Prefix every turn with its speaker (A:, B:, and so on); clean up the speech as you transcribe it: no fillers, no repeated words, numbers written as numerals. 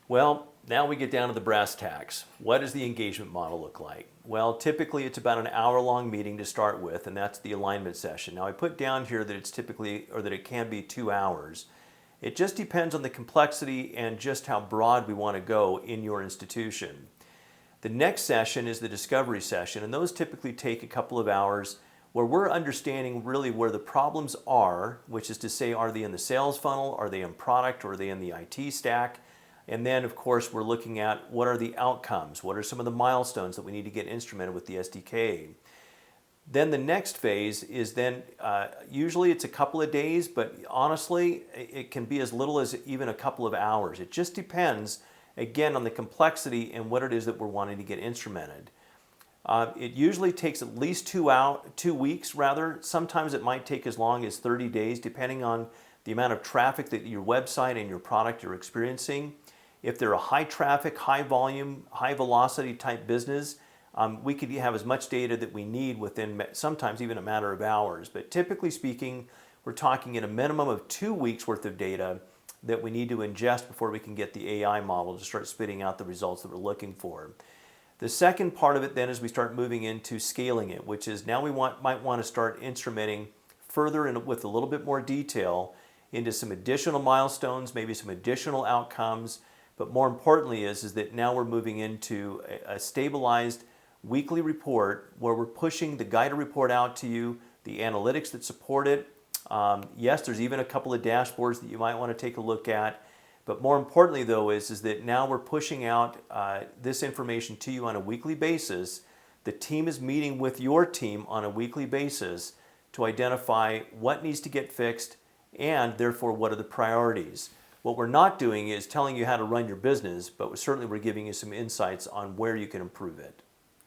A: Well, now we get down to the brass tacks. What does the engagement model look like? Well, typically it's about an hour-long meeting to start with, and that's the alignment session. Now I put down here that it's typically, or that it can be 2 hours. It just depends on the complexity and just how broad we want to go in your institution. The next session is the discovery session, and those typically take a couple of hours where we're understanding really where the problems are, which is to say, are they in the sales funnel, are they in product, or are they in the IT stack? And then, of course, we're looking at what are the outcomes, what are some of the milestones that we need to get instrumented with the SDK. Then the next phase is then, usually it's a couple of days, but honestly, it can be as little as even a couple of hours. It just depends, again, on the complexity and what it is that we're wanting to get instrumented. It usually takes at least 2 weeks rather. Sometimes it might take as long as 30 days, depending on the amount of traffic that your website and your product are experiencing. If they're a high traffic, high volume, high velocity type business, we could have as much data that we need within sometimes even a matter of hours. But typically speaking, we're talking at a minimum of 2 weeks worth of data that we need to ingest before we can get the AI model to start spitting out the results that we're looking for. The second part of it then is we start moving into scaling it, which is now we might want to start instrumenting further and with a little bit more detail into some additional milestones, maybe some additional outcomes. But more importantly is that now we're moving into a stabilized weekly report where we're pushing the guided report out to you, the analytics that support it. Yes, there's even a couple of dashboards that you might want to take a look at. But more importantly, though, is that now we're pushing out this information to you on a weekly basis. The team is meeting with your team on a weekly basis to identify what needs to get fixed and therefore what are the priorities. What we're not doing is telling you how to run your business, but certainly we're giving you some insights on where you can improve it.